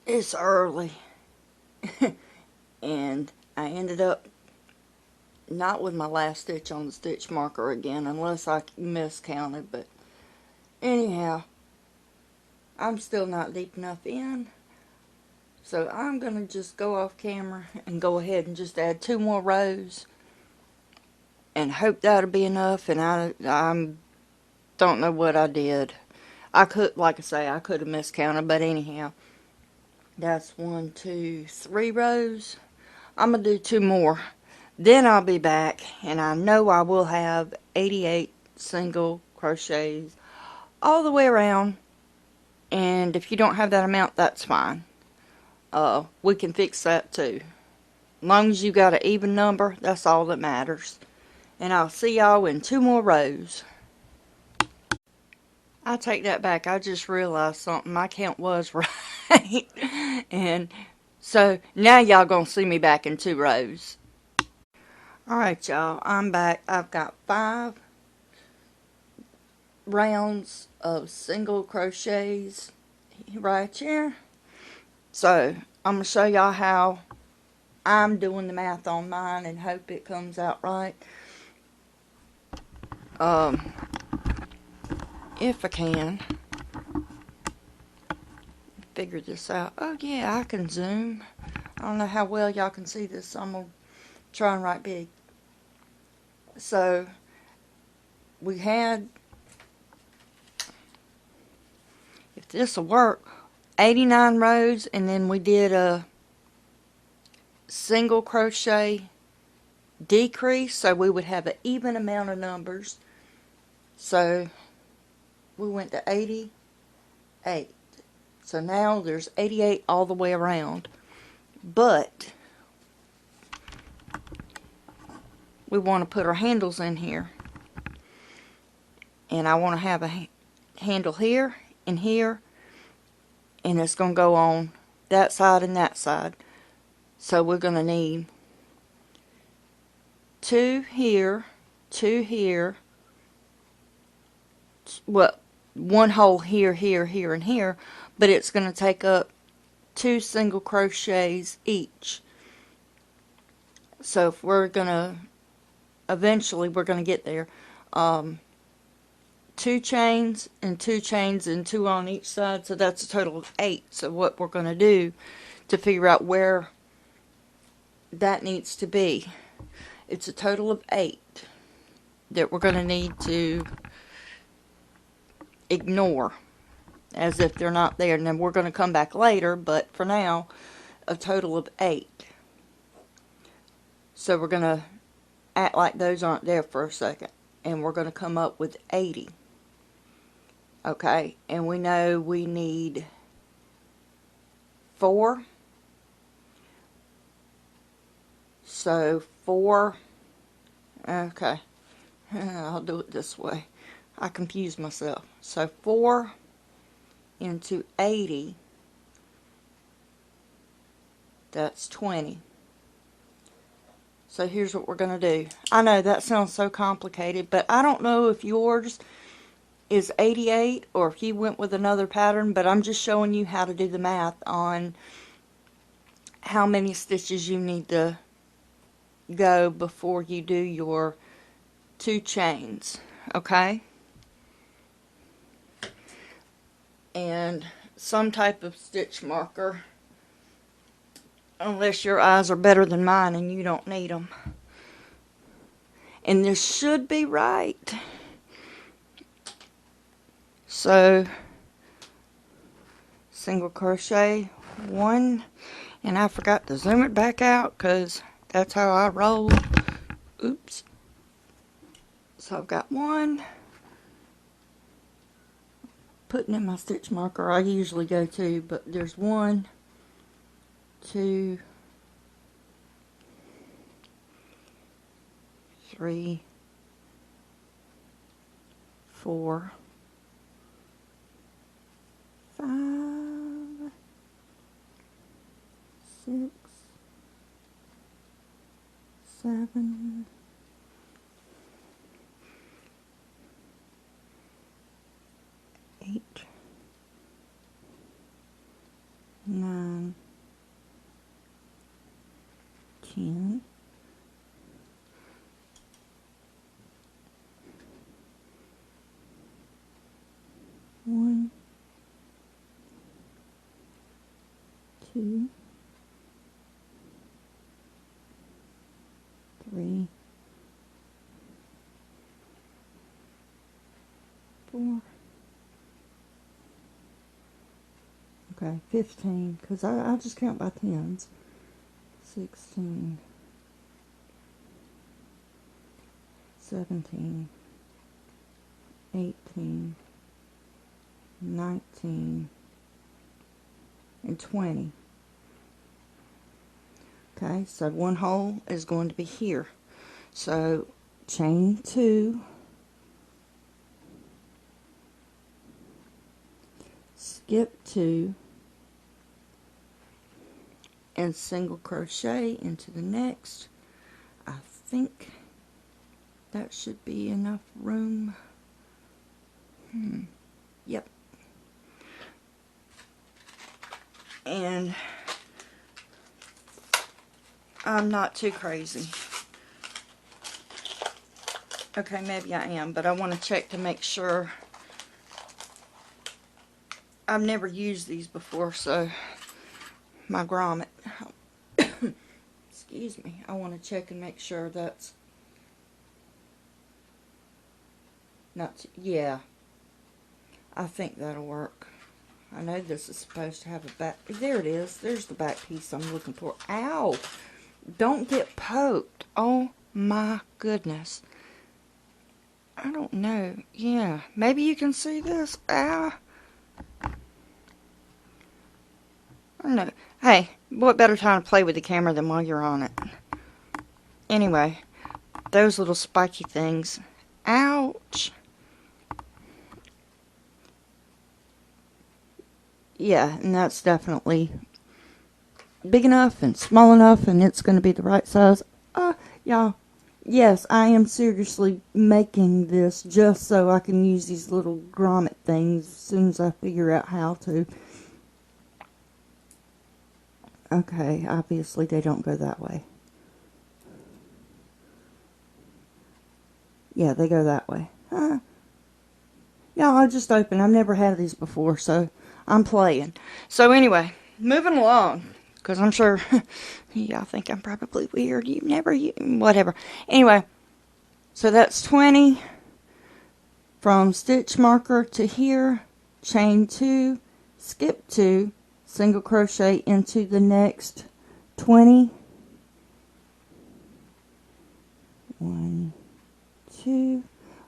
It's early and I ended up not with my last stitch on the stitch marker again unless I miscounted, but anyhow, I'm still not deep enough in, so I'm going to just go off camera and go ahead and just add 2 more rows and hope that'll be enough. And I don't know what I did. I could, like I say, I could have miscounted, but anyhow, that's 1, 2, 3 rows. I'm going to do 2 more. Then I'll be back, and I know I will have 88 single crochets all the way around. And if you don't have that amount, that's fine. We can fix that too. As long as you got an even number, that's all that matters. And I'll see y'all in 2 more rows. I take that back. I just realized something. My count was right. And so now y'all gonna see me back in 2 rows. Alright, y'all. I'm back. I've got 5 rounds of single crochets right here. So I'm gonna show y'all how I'm doing the math on mine and hope it comes out right. If I can figure this out. Oh yeah, I can zoom. I don't know how well y'all can see this, so I'm gonna try and write big. So we had, if this will work, 89 rows, and then we did a single crochet decrease, so we would have an even amount of numbers. So we went to 88. So now there's 88 all the way around. But we want to put our handles in here. And I want to have a handle here and here. And it's going to go on that side and that side. So we're going to need 2 here, 2 here. Well, 1 hole here, here, here, and here. But it's going to take up 2 single crochets each. So if we're going to, eventually we're going to get there. 2 chains and 2 chains and 2 on each side, so that's a total of 8. So what we're going to do to figure out where that needs to be, it's a total of 8 that we're going to need to ignore as if they're not there. And then we're going to come back later, but for now, a total of 8. So we're going to act like those aren't there for a second, and we're going to come up with 80. Okay, and we know we need 4. So 4, okay, I'll do it this way. I confuse myself. So 4 into 80, that's 20. So here's what we're going to do. I know that sounds so complicated, but I don't know if yours is 88 or if you went with another pattern, but I'm just showing you how to do the math on how many stitches you need to go before you do your 2 chains, okay? And some type of stitch marker, unless your eyes are better than mine and you don't need them. And this should be right. So single crochet 1, and I forgot to zoom it back out because that's how I roll. Oops. So I've got 1. Putting in my stitch marker, I usually go 2, but there's 1, 2, 3, 4, 5, 6, 7, 8, 9, 10, 1, 2, 3, 4. Okay, 15, because I just count by tens. 16, 17, 18, 19, and 20. Okay, so one hole is going to be here. So chain 2, skip 2, and single crochet into the next. I think that should be enough room. Yep. And I'm not too crazy. Okay, maybe I am, but I want to check to make sure. I've never used these before, so my grommet. Excuse me. I want to check and make sure that's not. Yeah, I think that'll work. I know this is supposed to have a back. There it is. There's the back piece I'm looking for. Ow! Don't get poked. Oh my goodness. I don't know. Yeah, maybe you can see this. Ow. I don't know. Hey, what better time to play with the camera than while you're on it? Anyway, those little spiky things. Ouch. Yeah, and that's definitely big enough and small enough, and it's going to be the right size. Y'all, yes, I am seriously making this just so I can use these little grommet things as soon as I figure out how to. Okay, obviously they don't go that way. Yeah, they go that way. Y'all, I just opened. I've never had these before, so I'm playing. So anyway, moving along, because I'm sure y'all think I'm probably weird. Whatever. Anyway, so that's 20 from stitch marker to here, chain 2, skip 2, single crochet into the next 20. 1, 2.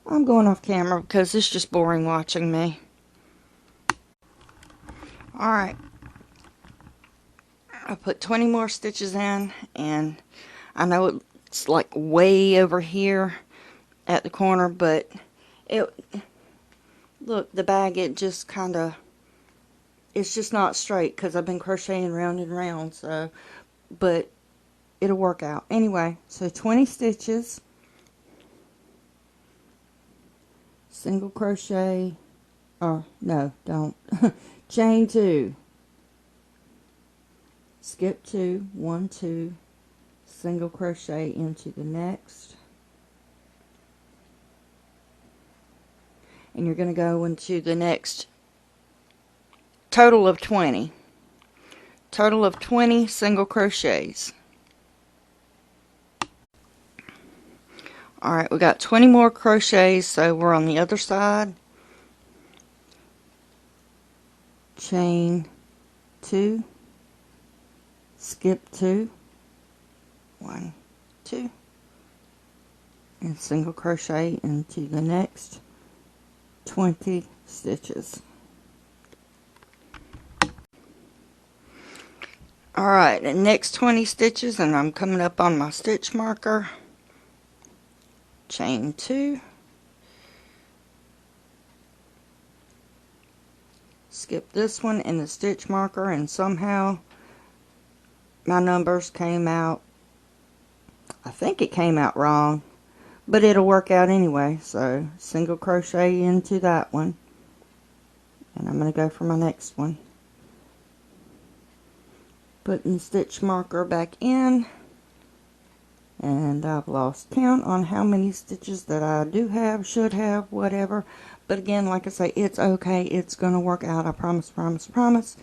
I'm going off camera because it's just boring watching me. Alright, I put 20 more stitches in, and I know it's like way over here at the corner, but look, the bag, it just kind of, it's just not straight because I've been crocheting round and round, so, but it'll work out. Anyway, so 20 stitches, single crochet, or no, don't, chain 2, skip 2, 1, 2, single crochet into the next, and you're going to go into the next total of 20 single crochets. Alright, we got 20 more crochets, so we're on the other side. Chain 2, skip 2, 1, 2, and single crochet into the next 20 stitches. Alright, the next 20 stitches, and I'm coming up on my stitch marker. Chain 2, skip this one in the stitch marker, and somehow my numbers came out, I think it came out wrong, but it'll work out anyway. So single crochet into that one, and I'm going to go for my next one, putting the stitch marker back in, And I've lost count on how many stitches that I do have, should have, whatever. But again, like I say, it's okay. It's going to work out. I promise, promise, promise.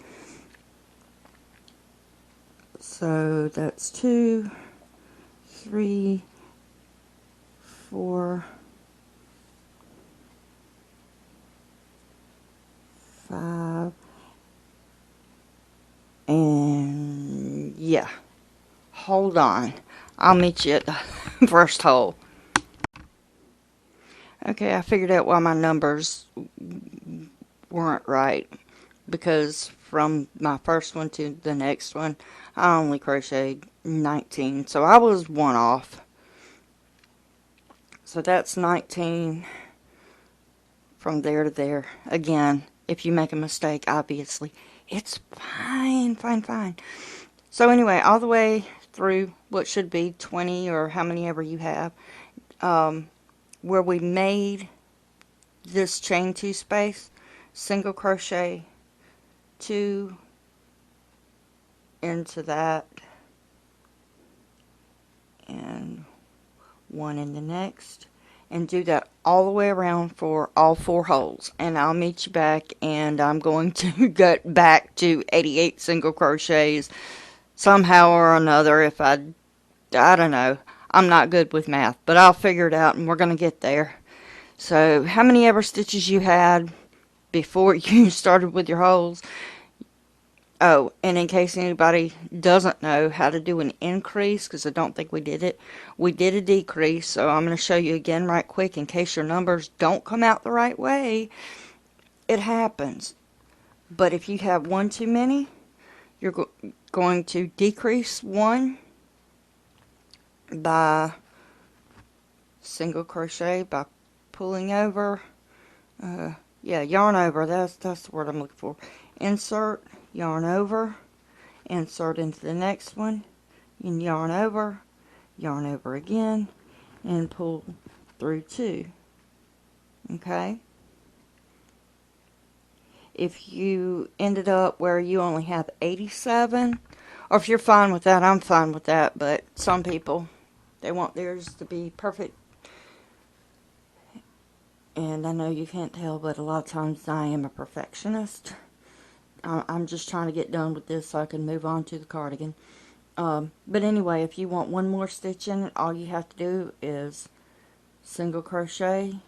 So that's 2, 3, 4, 5, and yeah. Hold on. I'll meet you at the first hole. Okay, I figured out why my numbers weren't right. Because from my first one to the next one, I only crocheted 19. So I was one off. So that's 19 from there to there. Again, if you make a mistake, obviously, it's fine, fine, fine. So anyway, all the way through what should be 20 or how many ever you have, where we made this chain 2 space, single crochet 2 into that, and 1 in the next, and do that all the way around for all 4 holes. And I'll meet you back, and I'm going to get back to 88 single crochets somehow or another. If I don't know, I'm not good with math, but I'll figure it out, and we're going to get there. So how many ever stitches you had before you started with your holes. Oh, and in case anybody doesn't know how to do an increase, because I don't think we did it, we did a decrease, so I'm going to show you again right quick in case your numbers don't come out the right way. It happens. But if you have one too many, you're going to decrease 1 by single crochet, by pulling over, yarn over, that's the word I'm looking for. Insert, yarn over, insert into the next one, and yarn over again, and pull through 2. Okay? If you ended up where you only have 87, or if you're fine with that, I'm fine with that, but some people, they want theirs to be perfect. And I know you can't tell, but a lot of times I am a perfectionist. I'm just trying to get done with this so I can move on to the cardigan. But anyway, if you want one more stitch in it, all you have to do is single crochet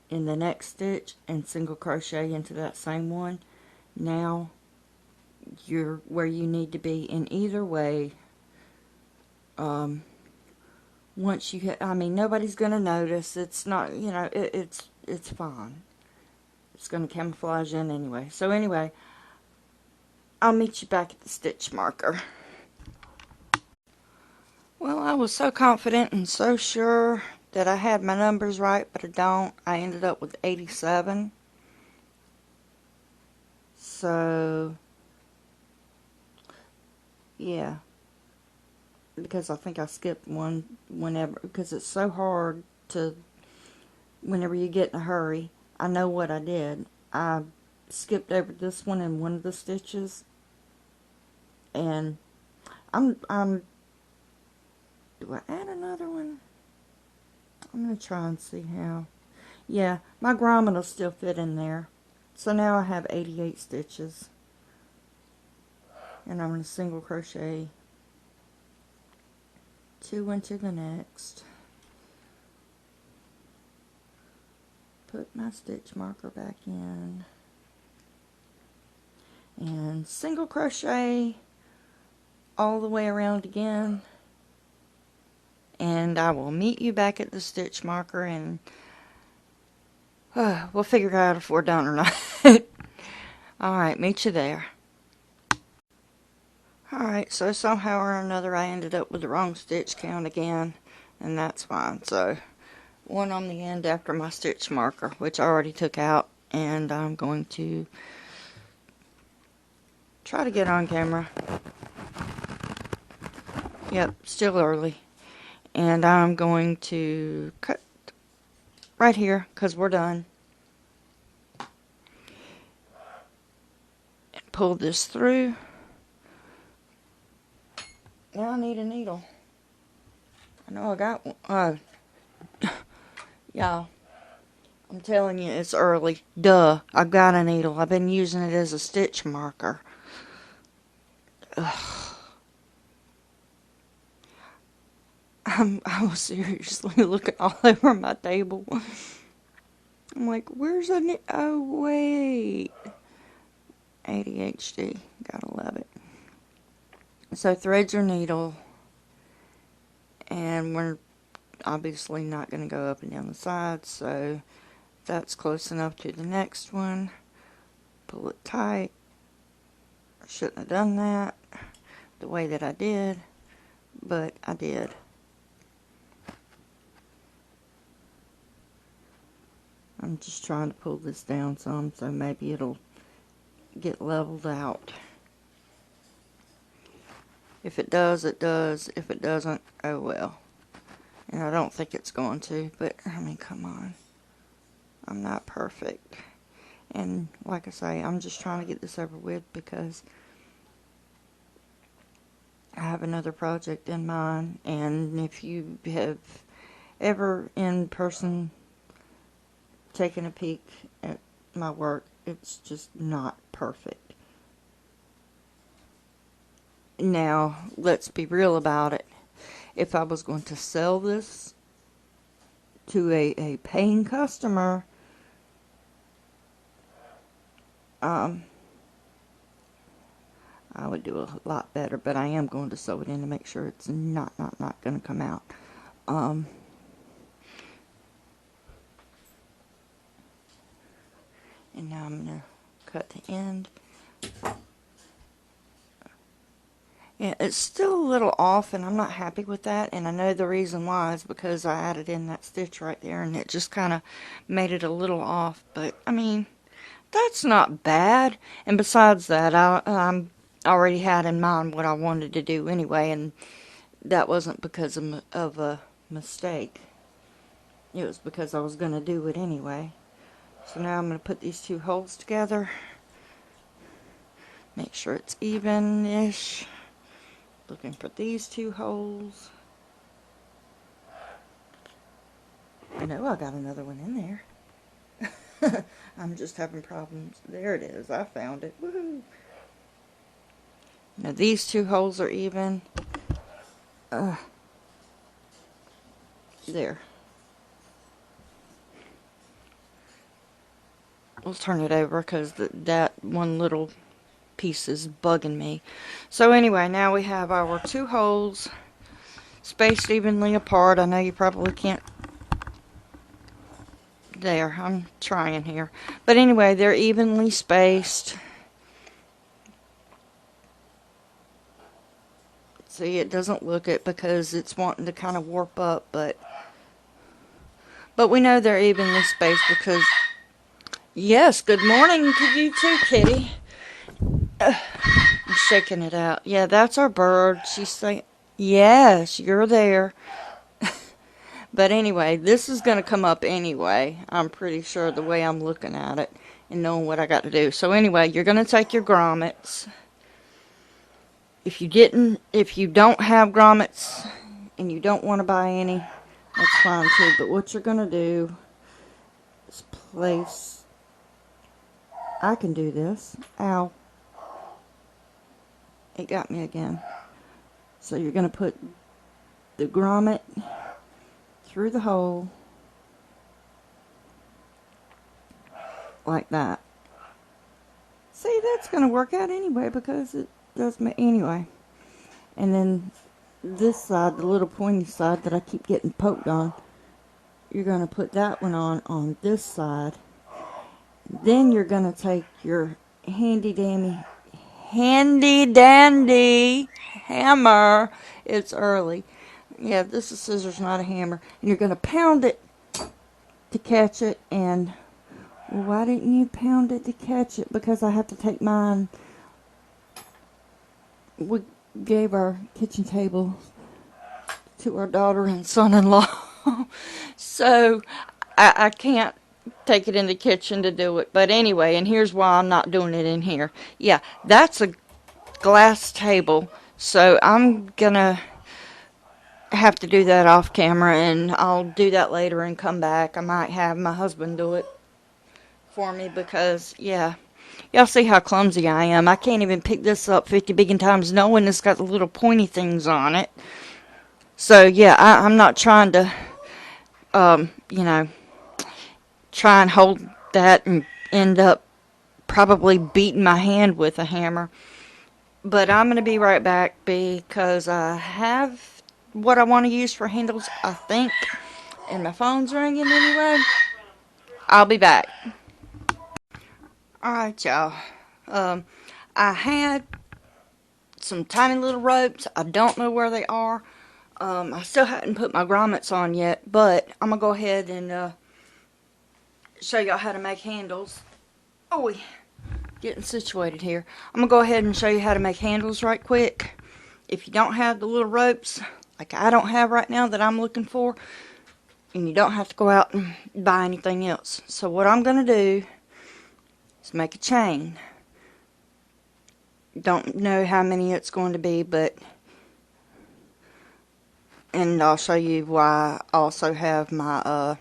in the next stitch and single crochet into that same one. Now you're where you need to be in either way. Once you hit, I mean, nobody's going to notice. It's not, it's fine. It's going to camouflage in anyway. So anyway, I'll meet you back at the stitch marker. Well, I was so confident and so sure that I had my numbers right, but I don't. I ended up with 87. So, yeah. Because I think I skipped one whenever, because it's so hard to, whenever you get in a hurry. I know what I did. I skipped over this one in one of the stitches, and I'm do I add another one? I'm going to try and see how. Yeah, my grommet will still fit in there. So now I have 88 stitches. And I'm going to single crochet 2 into the next. Put my stitch marker back in. And single crochet all the way around again. And I will meet you back at the stitch marker, and we'll figure out if we're done or not. Alright, meet you there. Alright, so somehow or another I ended up with the wrong stitch count again, and that's fine. So, one on the end after my stitch marker, which I already took out, and I'm going to try to get on camera. Yep, still early. And I'm going to cut right here, because we're done. And pull this through. Now I need a needle. I know I got one. Y'all, I'm telling you, it's early. Duh, I've got a needle. I've been using it as a stitch marker. Ugh. I was seriously looking all over my table. I'm like, where's a needle? Oh, wait. ADHD. Gotta love it. So thread your needle, and we're obviously not going to go up and down the sides, so that's close enough to the next one. Pull it tight. I shouldn't have done that the way that I did, but I did. I'm just trying to pull this down some, so maybe it'll get leveled out. If it does, it does. If it doesn't, oh well. And I don't think it's going to, but I mean, come on. I'm not perfect. And like I say, I'm just trying to get this over with because I have another project in mind. And if you have ever in person taken a peek at my work, it's just not perfect. Now, let's be real about it. If I was going to sell this to a paying customer, I would do a lot better, but I am going to sew it in to make sure it's not going to come out. And now I'm going to cut the end. Yeah, it's still a little off, and I'm not happy with that, and I know the reason why is because I added in that stitch right there, and it just kind of made it a little off, but, I mean, that's not bad. And besides that, I already had in mind what I wanted to do anyway, and that wasn't because of a mistake. It was because I was going to do it anyway. So now I'm going to put these two holes together. Make sure it's even-ish. Looking for these two holes. I know I got another one in there. I'm just having problems. There it is. I found it. Woohoo! Now these two holes are even. There. We'll turn it over because that one little piece is bugging me. So anyway, now we have our two holes spaced evenly apart. I know you probably can't. There, I'm trying here. But anyway, they're evenly spaced. See, it doesn't look it because it's wanting to kind of warp up, but we know they're evenly spaced because, yes, good morning to you too, kitty. I'm shaking it out. Yeah, that's our bird. She's saying, yes, you're there. But anyway, this is going to come up anyway. I'm pretty sure the way I'm looking at it and knowing what I got to do. So anyway, you're going to take your grommets. If you don't have grommets and you don't want to buy any, that's fine too. But what you're going to do is place, I can do this. Ow. It got me again. So you're going to put the grommet through the hole like that. See, that's going to work out anyway because it does me anyway. And then this side, the little pointy side that I keep getting poked on, you're going to put that one on this side. Then you're going to take your handy dandy hammer. It's early. Yeah, this is scissors, not a hammer. And you're going to pound it to catch it. And well, why didn't you pound it to catch it? Because I have to take mine. We gave our kitchen table to our daughter and son-in-law. So I can't take it in the kitchen to do it. But anyway, and here's why I'm not doing it in here. Yeah, that's a glass table. So I'm going to have to do that off camera, and I'll do that later and come back. I might have my husband do it for me because, yeah, y'all see how clumsy I am. I can't even pick this up 50 billion times knowing it's got the little pointy things on it. So, yeah, I'm not trying to, you know, try and hold that and end up probably beating my hand with a hammer. But I'm going to be right back because I have what I want to use for handles, I think. And my phone's ringing anyway. I'll be back. Alright, y'all. I had some tiny little ropes. I don't know where they are. I still hadn't put my grommets on yet, but I'm going to go ahead and show y'all how to make handles. Oh, getting situated here. I'm going to go ahead and show you how to make handles right quick. If you don't have the little ropes, like I don't have right now that I'm looking for, and you don't have to go out and buy anything else. So what I'm going to do is make a chain. Don't know how many it's going to be, but, and I'll show you why I also have my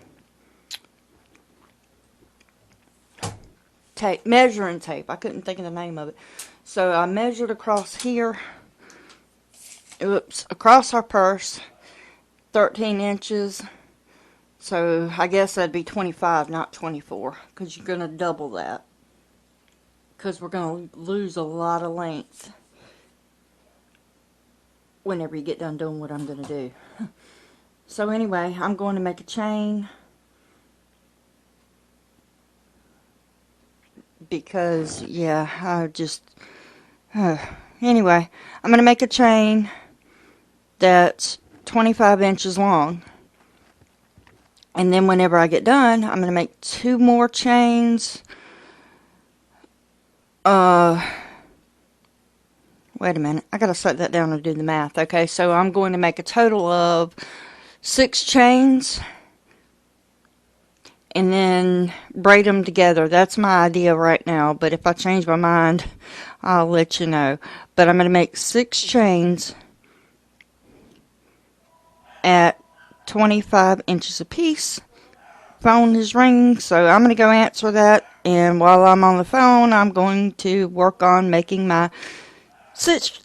tape, measuring tape. I couldn't think of the name of it. So I measured across here, across our purse, 13 inches. So I guess that'd be 25, not 24, because you're going to double that. Because we're going to lose a lot of length whenever you get done doing what I'm going to do. So anyway, I'm going to make a chain. Because, yeah, I just... anyway, I'm going to make a chain that's 25 inches long. And then whenever I get done, I'm going to make 2 more chains. Wait a minute. I got to set that down and do the math. Okay, so I'm going to make a total of 6 chains. And then braid them together. That's my idea right now. But if I change my mind, I'll let you know. But I'm going to make 6 chains at 25 inches apiece. Phone is ringing, so I'm going to go answer that. And while I'm on the phone, I'm going to work on making my 6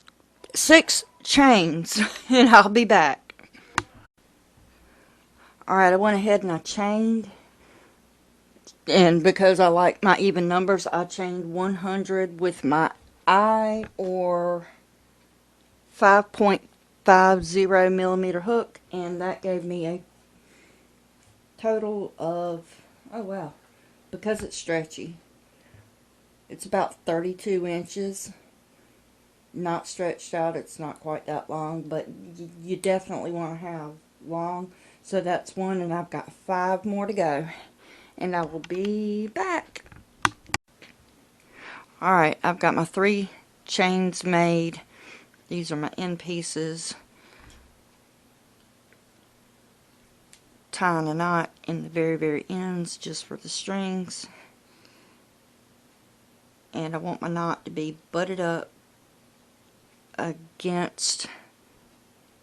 chains. And I'll be back. Alright, I went ahead and I chained. And because I like my even numbers, I chained 100 with my eye or 5.50 millimeter hook, and that gave me a total of, oh wow, because it's stretchy, it's about 32 inches. Not stretched out, it's not quite that long, but you definitely want to have long. So that's 1, and I've got 5 more to go. And I will be back. Alright, I've got my 3 chains made. These are my end pieces. Tying a knot in the very, very ends just for the strings. And I want my knot to be butted up against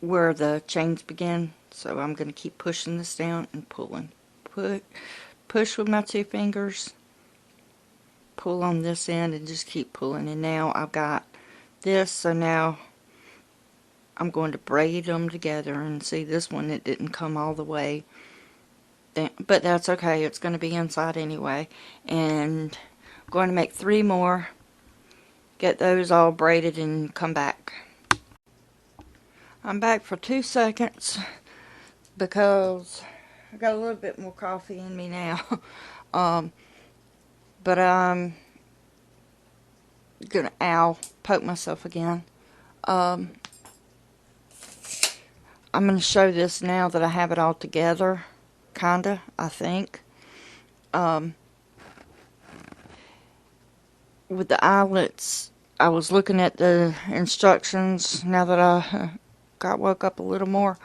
where the chains begin. So I'm going to keep pushing this down and pulling. Push with my 2 fingers, pull on this end, and just keep pulling. And now I've got this, so now I'm going to braid them together. And see, this one, it didn't come all the way, but that's okay, it's going to be inside anyway. And I'm going to make 3 more, get those all braided, and come back. I'm back for 2 seconds because I got a little bit more coffee in me now. But I'm gonna poke myself again. I'm gonna show this now that I have it all together, kinda, I think. With the eyelets, I was looking at the instructions now that I woke up a little more.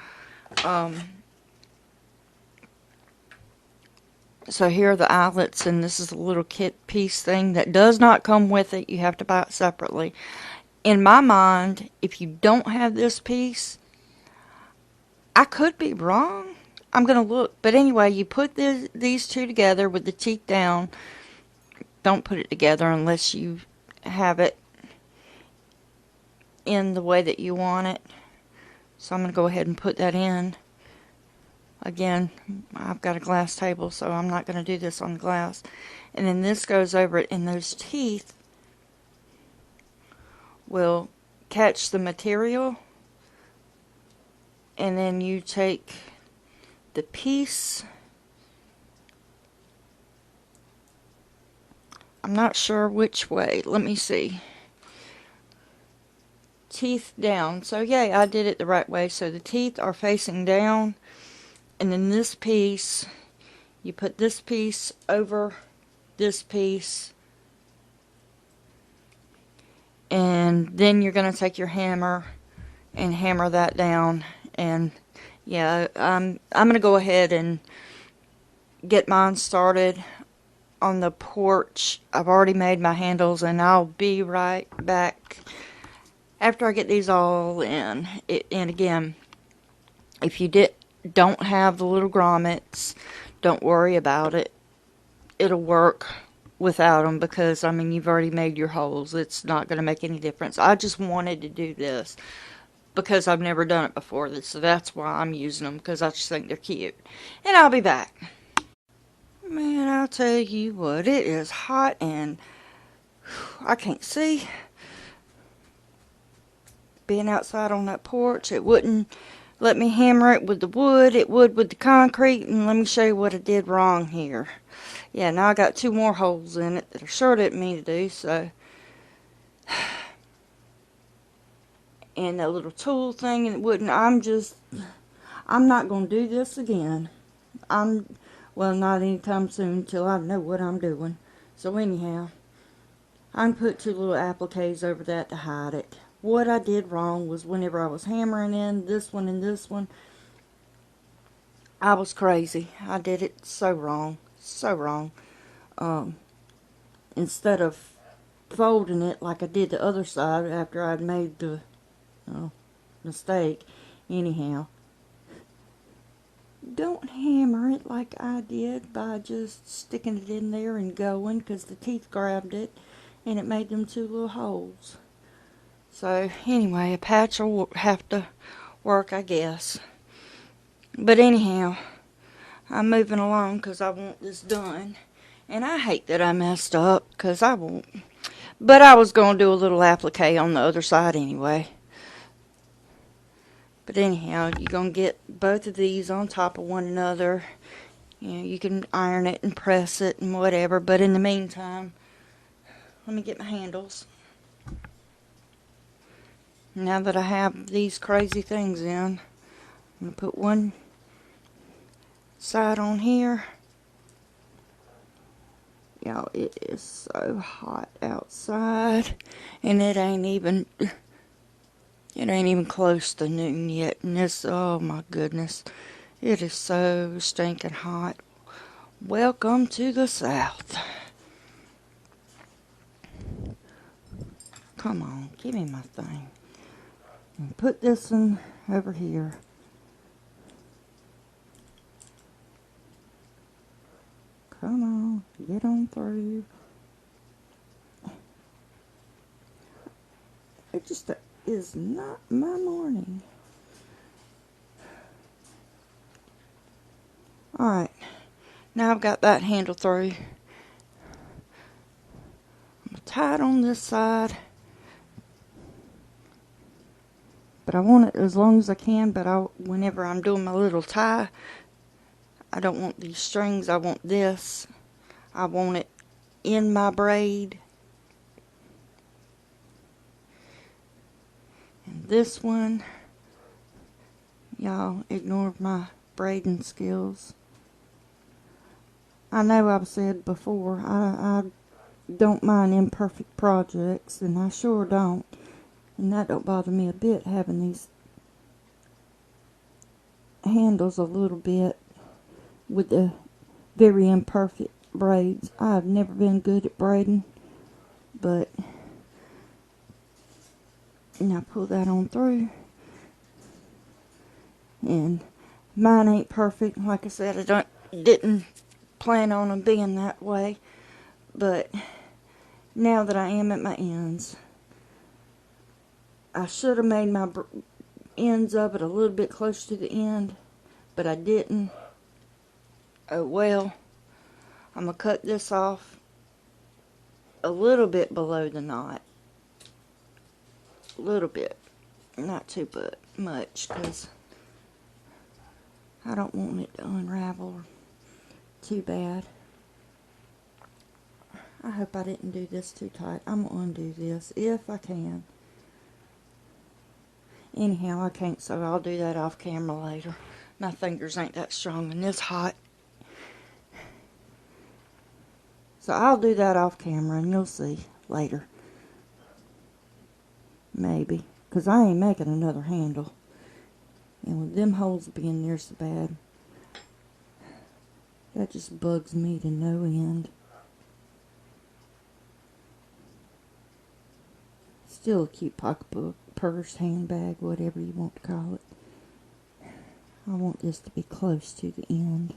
So here are the eyelets, and this is a little kit piece thing that does not come with it. You have to buy it separately. In my mind, if you don't have this piece, I could be wrong. I'm going to look. But anyway, you put these two together with the teeth down. Don't put it together unless you have it in the way that you want it. So I'm going to go ahead and put that in. Again, I've got a glass table, so I'm not going to do this on glass. And then this goes over it, and those teeth will catch the material. And then you take the piece. I'm not sure which way. Let me see. Teeth down. So yeah, I did it the right way. So the teeth are facing down, and then this piece, you put this piece over this piece, and then you're going to take your hammer and hammer that down. And yeah, I'm going to go ahead and get mine started on the porch. I've already made my handles, and I'll be right back after I get these all in. And again, if you don't have the little grommets, don't worry about it. It'll work without them, because I mean, you've already made your holes. It's not going to make any difference. I just wanted to do this because I've never done it before, so that's why I'm using them, because I just think they're cute. And I'll be back. Man, I'll tell you what, it is hot and I can't see. Being outside on that porch, it wouldn't let me hammer it with the wood. It would with the concrete. And let me show you what I did wrong here. Yeah, now I got 2 more holes in it that I sure didn't mean to do, so. And that little tool thing, and it wouldn't. I'm not going to do this again. Well, not anytime soon, until I know what I'm doing. So anyhow, I can put 2 little appliques over that to hide it. What I did wrong was whenever I was hammering in this one and this one, I was crazy. I did it so wrong. So wrong. Instead of folding it like I did the other side after I'd made the mistake. Anyhow, don't hammer it like I did by just sticking it in there and going, because the teeth grabbed it and it made them 2 little holes. So anyway, a patch will have to work, I guess. But anyhow, I'm moving along because I want this done. And I hate that I messed up, because I won't. But I was going to do a little applique on the other side anyway. But anyhow, you're going to get both of these on top of one another. You know, you can iron it and press it and whatever. But in the meantime, let me get my handles. Now that I have these crazy things in, I'm going to put one side on here. Y'all, it is so hot outside, and it ain't even close to noon yet, and this, oh my goodness, it is so stinking hot. Welcome to the South. Come on, give me my thing. And put this one over here. Come on, get on through. It just is not my morning. Alright, now I've got that handle through. I'm going to tie it on this side. But I want it as long as I can, but whenever I'm doing my little tie, I don't want these strings, I want this. I want it in my braid. And this one, y'all ignore my braiding skills. I know I've said before, I don't mind imperfect projects, and I sure don't. And that don't bother me a bit, having these handles a little bit with the very imperfect braids. I've never been good at braiding, but now pull that on through. And mine ain't perfect. Like I said, didn't plan on them being that way. But now that I am at my ends, I should have made my ends of it a little bit closer to the end, but I didn't. Oh well. I'm going to cut this off a little bit below the knot. A little bit. Not too much, because I don't want it to unravel too bad. I hope I didn't do this too tight. I'm going to undo this if I can. Anyhow, I can't, so I'll do that off camera later. My fingers ain't that strong and it's hot. So I'll do that off camera and you'll see later. Maybe. Because I ain't making another handle. And with them holes being near so bad, that just bugs me to no end. Still a cute pocketbook, purse, handbag, whatever you want to call it. I want this to be close to the end.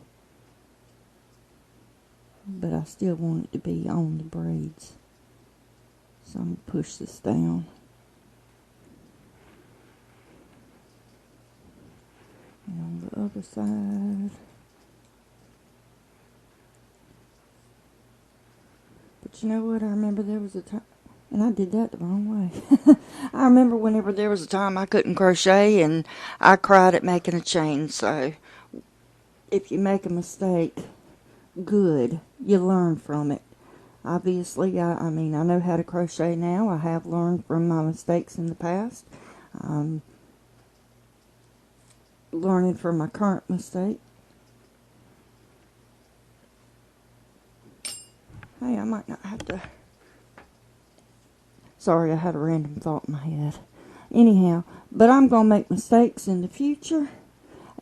But I still want it to be on the braids. So I'm going to push this down. And on the other side. But you know what? I remember there was a time, and I did that the wrong way. I remember whenever there was a time I couldn't crochet and I cried at making a chain. So if you make a mistake, good, you learn from it. Obviously, I mean, I know how to crochet now. I have learned from my mistakes in the past. Learning from my current mistake. Hey, I might not have to. Sorry, I had a random thought in my head. Anyhow, but I'm going to make mistakes in the future,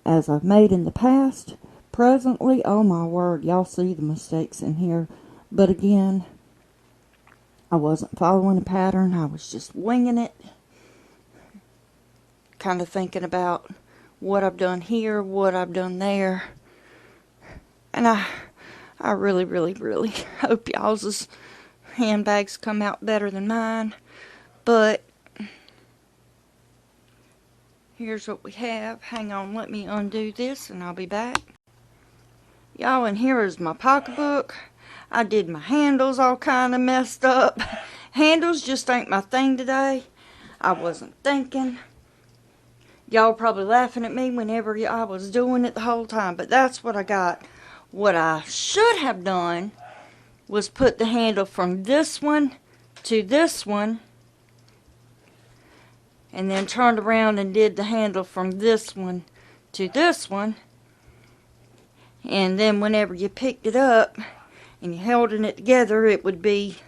as I've made in the past. Presently, oh my word, y'all see the mistakes in here. But again, I wasn't following a pattern. I was just winging it. Kind of thinking about what I've done here, what I've done there. And I really, really, really hope y'all's handbags come out better than mine. But here's what we have. Hang on, let me undo this and I'll be back. Y'all, and here is my pocketbook. I did my handles all kind of messed up. Handles just ain't my thing today. I wasn't thinking. Y'all probably laughing at me whenever I was doing it the whole time, but that's what I got. What I should have done was put the handle from this one to this one, and then turned around and did the handle from this one to this one. And then whenever you picked it up and you held it together, it would be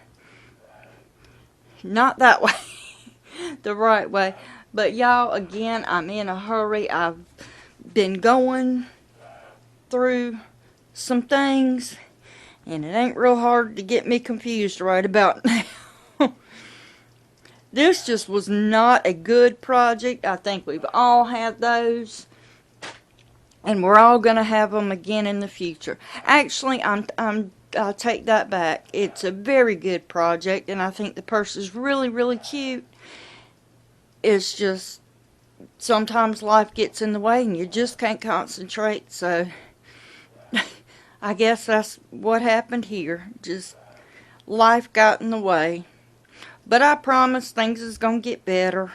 not that way, the right way. But y'all, again, I'm in a hurry. I've been going through some things, and it ain't real hard to get me confused right about now. This just was not a good project. I think we've all had those. And we're all going to have them again in the future. Actually, I'll take that back. It's a very good project, and I think the purse is really, really cute. It's just, sometimes life gets in the way, and you just can't concentrate. So, I guess that's what happened here. Just, life got in the way. But I promise things is going to get better.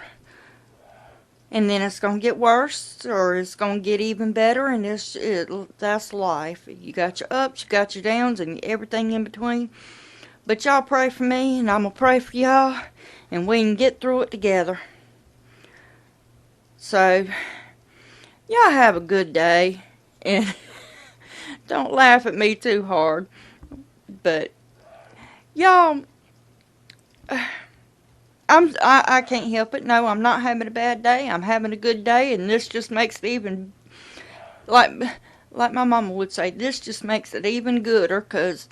And then it's going to get worse, or it's going to get even better, and that's life. You got your ups, you got your downs, and everything in between. But y'all pray for me, and I'm going to pray for y'all, and we can get through it together. So, y'all have a good day, and don't laugh at me too hard. But, y'all... I can't help it. No, I'm not having a bad day. I'm having a good day, and this just makes it even, like my mama would say, this just makes it even gooder, because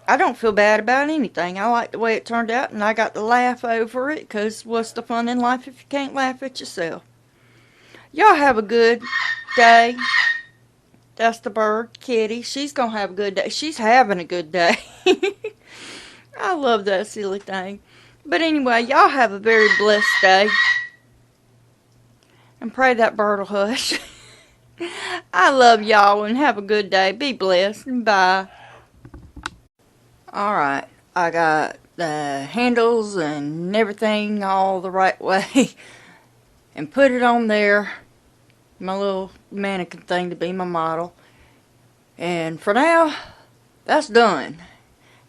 I don't feel bad about anything. I like the way it turned out, and I got to laugh over it, because what's the fun in life if you can't laugh at yourself? Y'all have a good day. That's the bird, Kitty. She's going to have a good day. She's having a good day. I love that silly thing. But anyway, y'all have a very blessed day. And pray that bird will hush. I love y'all and have a good day. Be blessed. Bye. Alright, I got the handles and everything all the right way. And put it on there. My little mannequin thing to be my model. And for now, that's done.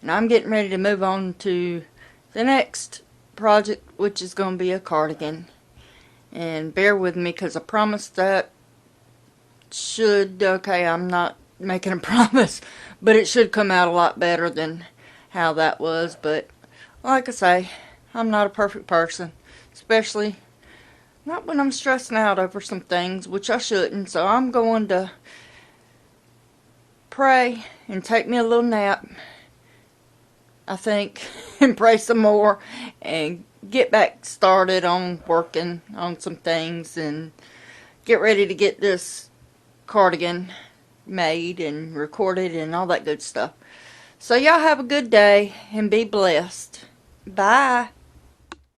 And I'm getting ready to move on to the next project, which is going to be a cardigan. And bear with me because I promised that okay, I'm not making a promise, but it should come out a lot better than how that was. But like I say, I'm not a perfect person, especially not when I'm stressing out over some things, which I shouldn't. So I'm going to pray and take me a little nap, I think, and pray some more and get back started on working on some things and get ready to get this cardigan made and recorded and all that good stuff. So y'all have a good day and be blessed. Bye.